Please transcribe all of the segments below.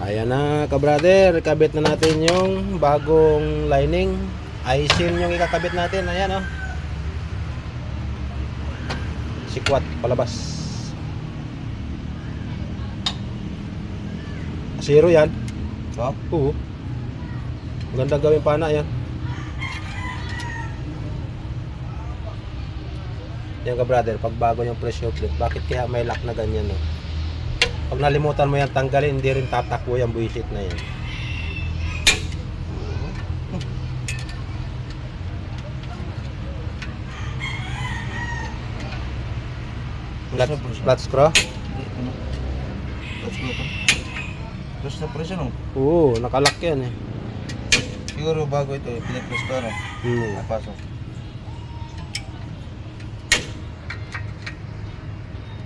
Ayan na ka-brother, ikabit na natin yung bagong lining. Isin yung ikakabit natin. Ayan oh. Sikwat palabas. Zero yan. Oo. Maganda gawin pana yan. Yan ka-brother, pag bago yung pressure plate, bakit kaya may lock na ganyan no? Pag nalimutan mo yan tanggalin, hindi rin tatakbo yung buwisit na yan. Flat screw? Plus na presyo no? Oo, nakalock yan eh. Siguro bago ito, pinipress ko no? Napasok.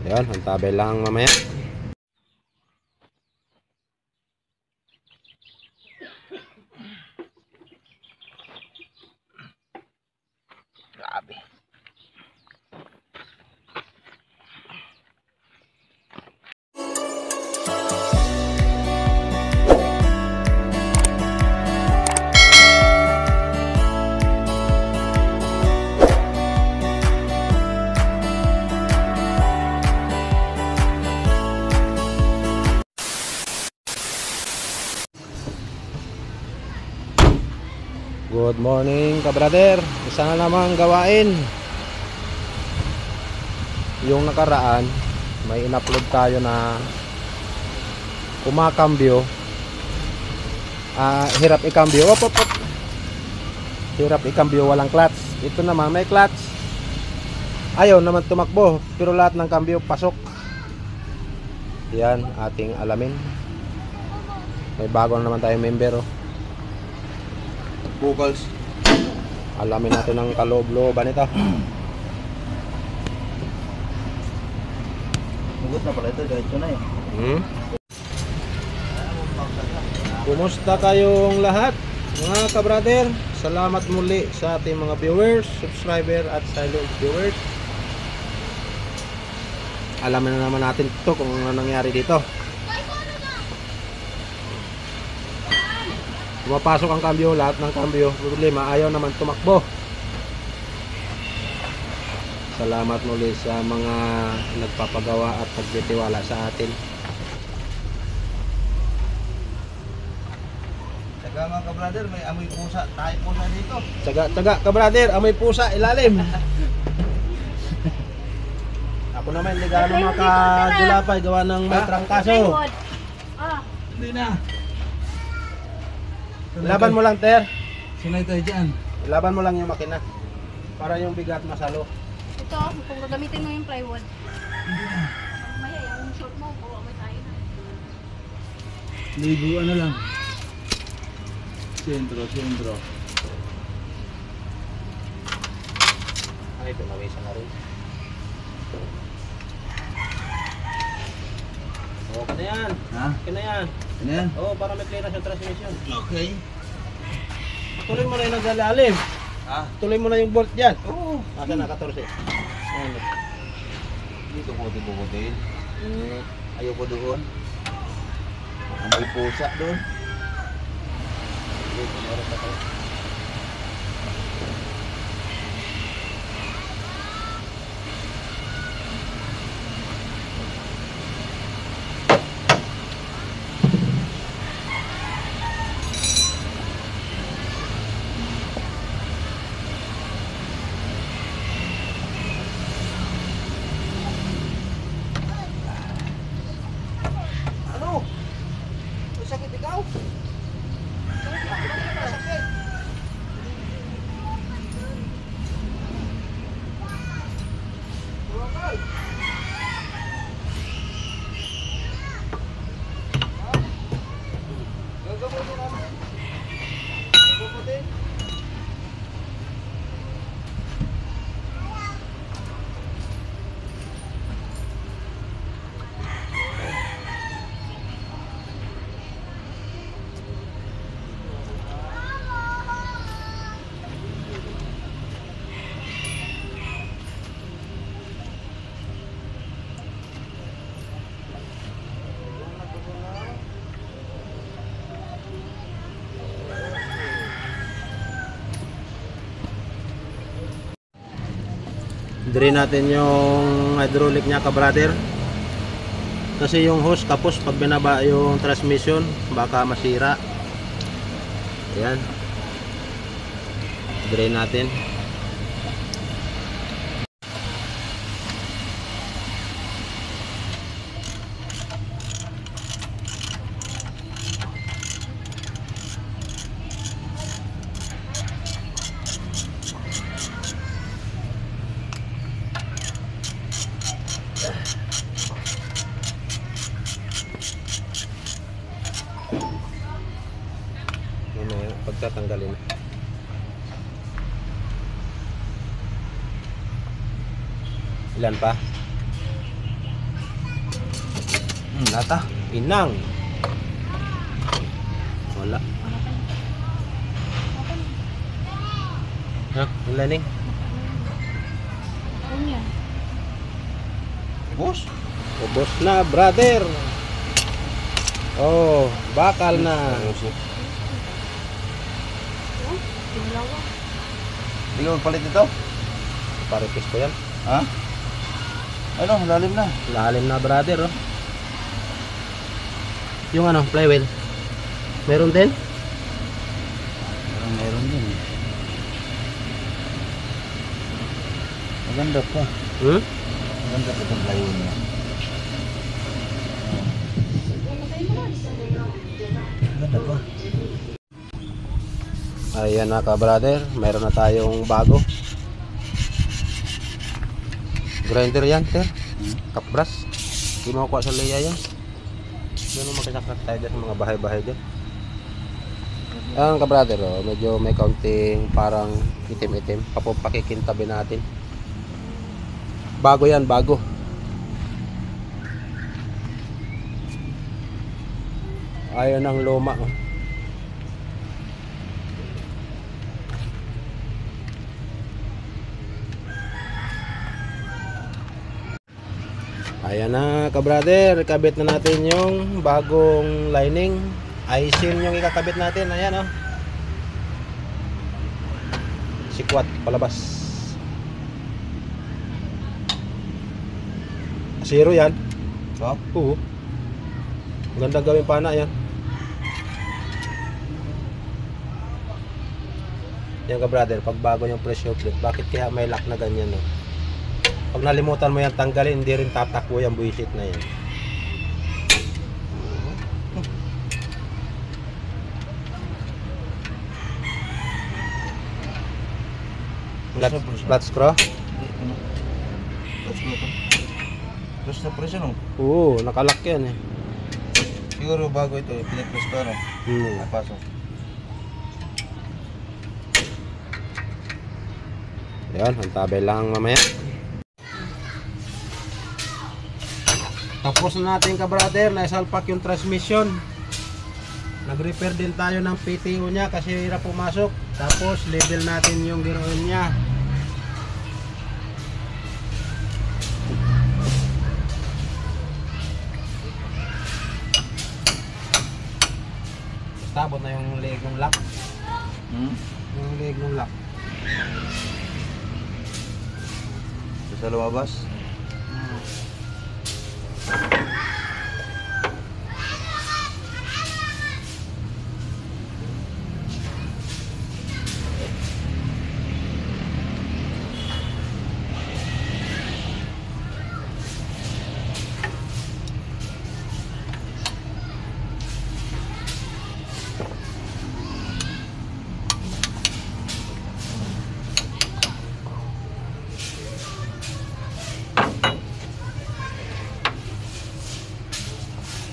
Yan, hantabay lang mamaya. Grabe. Good morning ka-brother. Isa na namang gawain. Yung nakaraan may in-upload tayo na kumakambyo. Hirap ikambyo. Op. Hirap ikambyo walang clutch. Ito naman may clutch. Ayaw naman tumakbo, pero lahat ng kambyo pasok. Yan ating alamin. May bago naman tayong member oh. Vocals. Alamin natin ang kaloob-looban nito. Mugot na pala ito, diretso na eh. Kumusta kayong lahat mga ka-brother? Salamat muli sa ating mga viewers, subscriber at silent viewers. Alamin na naman natin ito kung ano nangyari dito. Pumapasok ang kambyo, lahat ng kambyo, problema, ayaw naman tumakbo. Salamat muli sa mga nagpapagawa at pagtitiwala sa atin. Tsaga mga ka-brother, may amoy pusa, tayo pusa dito. Tsaga ka-brother, amoy pusa, ilalim. Ako naman, hindi gano'ng makagulapay, gawa ng may trangkaso. Hindi na. Ilaban mo lang, Ter. Sunay tayo dyan. Ilaban mo lang yung makina para yung bigat masalo. Ito, kung gagamitin mo yung plywood. Mamaya, yung short mo, bawa mo tayo na. Ligo ano lang. Sentro. Ay, pinawisa na rin. Okay na yan. Ha? Okay na yan. Ano yan? Oo, para may clearance yung transmission. Okay. Tuloy mo na yung naglalalim. Ha? Tuloy mo na yung bolt dyan. Oo. Asa na, 14. Ayan. Dito ko bubutin. Ayoko doon. Amoy pusa doon. Dito, meron pa tayo. Ano? May sakit ikaw? Sakit. Gagamutin natin. Gagamutin. Drain natin yung hydraulic niya ka-brother. Kasi yung hose kapos pag binaba yung transmission baka masira. Ayan. Drain natin. Mamaya pagtatanggalin. Ilan pa? Lata. Inang. Wala. Ha? Ilaning? Ano yan? Boss. Ubos na, brother. Oh, bakal na. Dalawa. Hindi ka magpalit ito? Paripis ko yan. Ha? Ano, lalim na. Lalim na, brother, oh. Yung ano, flywheel. Meron din? Parang meron din. Maganda pa. Hmm? Maganda pa itong plywood niya. Maganda pa. Ayan na, ka-brother. Meron na tayong bago. Grinder yan, sir. Kapbras. Hindi mo kuha sa leya yan. Doon magkasakrat tayo dyan sa mga bahay-bahay dyan. Ayan, ka-brother, oh, medyo may kaunting parang itim-itim. Pakikintabi natin. Bago yan, bago. Ayaw ng luma, oh. Ayan na, ka-brother, kabit na natin yung bagong lining. Isin yung ikakabit natin. Ayan, oh. Sikwat palabas. Zero yan. So? Oo. Ganda gawin pana yan. Yan, ka-brother, pag bago yung pressure plate, bakit kaya may lock na ganyan, no? Pag nalimutan mo yan tanggalin, hindi rin tatakbo yung buwisit na yan. Flat screw? Tapos ko ito. Tapos na presyo, no? Oo, nakalock yan, eh. Siguro bago ito, pinipress ko, no? Napasok. Yan, antabay lang mamaya. Tapos na natin, ka-brother, naisalpak yung transmission. Nag-repair din tayo ng PTO niya kasi hirap pumasok. Tapos level natin yung gear oil niya. Tabot na yung leg ng lock. Yung leg ng lock. Sa lumabas.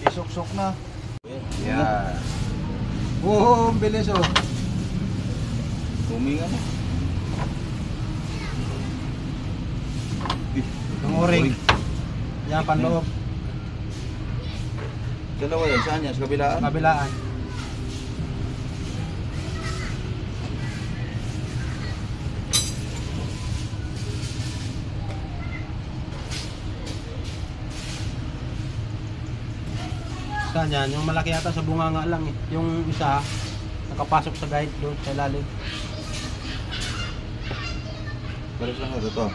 Isok-sok na. Yan. Oo, ang bilis, oh. Huminga mo. Yung o-ring. Yan, panloob. Dalawa yan. Saan yan? Sa kabilaan? Kabilaan. Saan yan? Yung malaki yata sa bunganga lang, eh. Yung isa, nakapasok sa guide doon sa ilalim. Pares lang ito.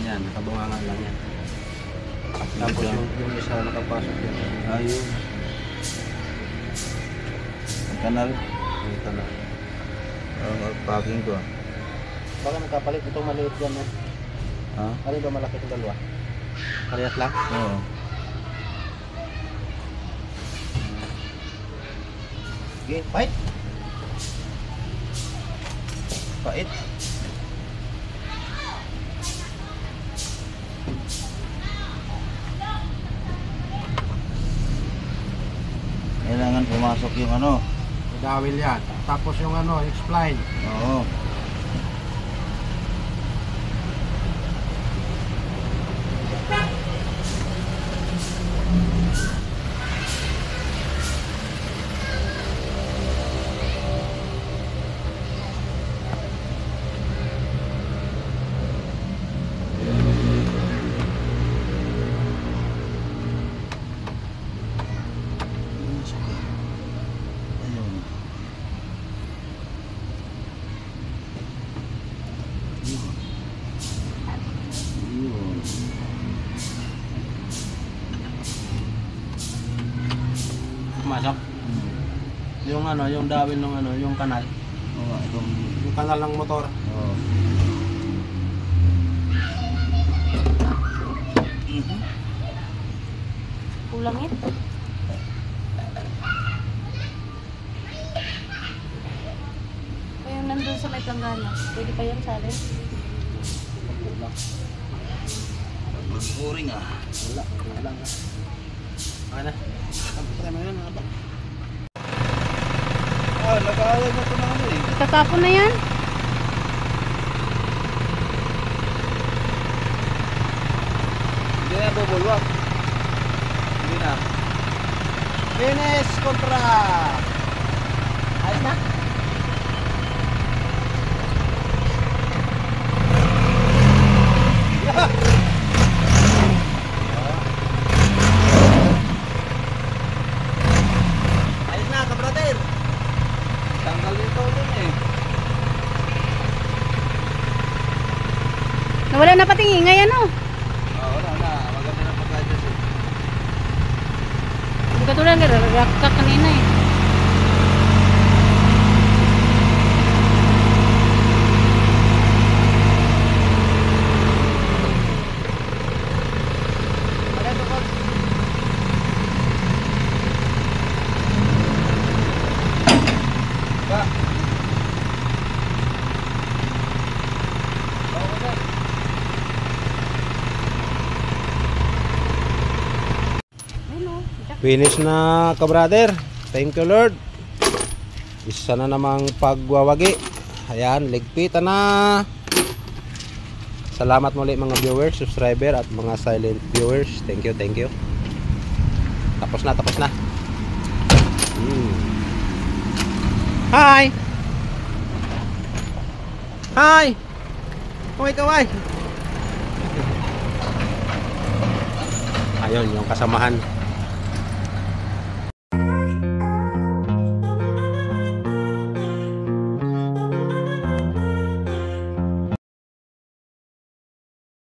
yan. Nakabungangan lang yan. Tapos yung isa nakapasok yan. Ayun. Ang kanal. Dito na. Ang packing ko. Baka nagkapalit itong maliit yan. Eh. Ha? Ano ba malaki itong dalawa? Parehas lang? Oo. Okay, fight! Pait. Kailangan pumasok yung ano. Dawil yan. Tapos yung ano, X-Spline. Oo. Ayun. Ayun. Pumasok. Yung ano, yung dawil ng ano, yung kanal. Oo, itong... Yung kanal ng motor. Oo. Kulangit. Kaya nandun sa may planggana. Pwede pa yan salin? Mag-boring ah. Wala na. Okay na. Tapos mo yun, ano ba? Ah, nag-aalay na ito na ano eh. Itatapon na yan? Hindi na bubulwak. Hindi na. Finish kontra! Ayos na? Ayos na, kabrader! Tanggal nito dun eh. Nawala na pating ingay ano? Ah, wala na. Maganda na pagka-adjust eh. Hindi ka tulad ka kanina eh. Ba? Ayun o. Finish na, kabrader. Thank you, Lord. Isa na namang pagwawagi. Ayan, ligpitan na. Salamat muli mga viewers, subscriber at mga silent viewers. Thank you, thank you. Tapos na, tapos na. Hi! Hi! Kaway, kaway! Ayun, yung kasamahan.